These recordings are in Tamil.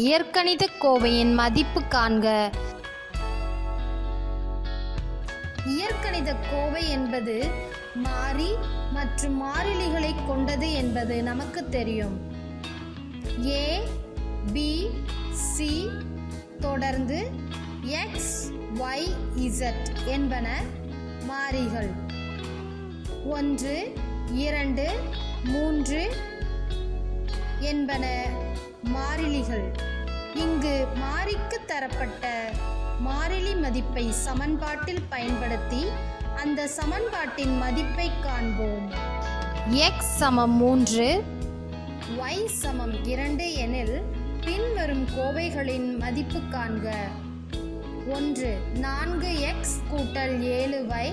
இயற்கணித கோவையின் மதிப்பு காண்க. இயற்கணித கோவை என்பது மாறி மற்றும் மாறிலிகளை கொண்டது என்பது நமக்கு தெரியும். A, B, C தொடர்ந்து X, Y, Z என்பன மாறிகள். 1, 2, 3 என்பன மாறிலிகள். இங்கு மாறிக்கு தரப்பட்ட மாறிலி மதிப்பை சமன்பாட்டில் பயன்படுத்தி அந்த சமன்பாட்டின் மதிப்பை காண்போம். x = 3, y = 2 எனில் பின்வரும் கோவைகளின் மதிப்பு காண்க. 1. 4x கூட்டல் 7y.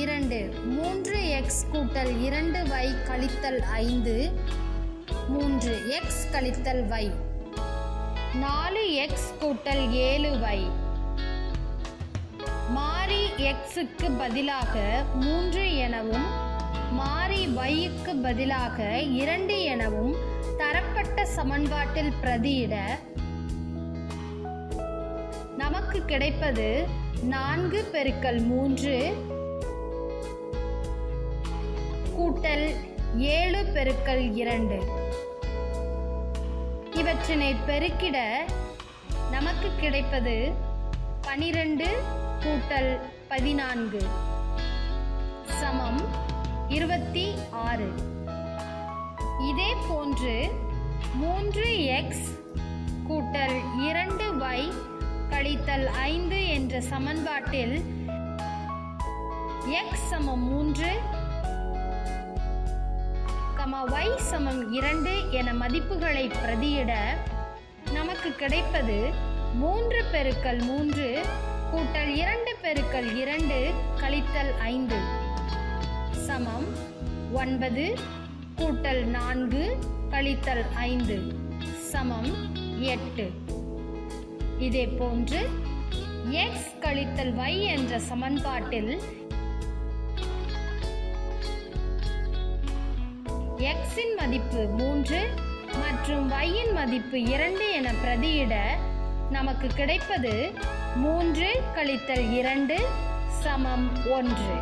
2. 3x கூட்டல் 2y கழித்தல் 5. 3. x கழித்தல் y. 4x கூட்டல் 7y. மாறி x-க்கு பதிலாக 3 எனவும் மாறி y-க்கு பதிலாக 2 எனவும் தரப்பட்ட சமன்பாட்டில் பிரதியிட நமக்கு கிடைப்பது 4 பெருக்கல் 3 கூட்டல் 7 பெருக்கல் 2. இவற்றினை பெருக்கிட நமக்கு கிடைப்பது 12 கூட்டல் 14 சமம் 26. இதே போன்று 3x கூட்டல் 2y கழித்தல் 5 என்ற சமன்பாட்டில் x = 3, y = 2 என மதிப்புகளை பிரதியிட நமக்கு கிடைப்பது 3 பெருக்கல் 3 கூட்டல் 2 பெருக்கல் 2 கழித்தல் 5 சமம் 9 கூட்டல் 4 கழித்தல் 5 சமம் 8. இதே போன்று x கழித்தல் y என்ற சமன்பாட்டில் x-இன் மதிப்பு 3 மற்றும் y-இன் மதிப்பு 2 என பிரதியிட நமக்கு கிடைப்பது 3 கழித்தல் 2 சமம் 1.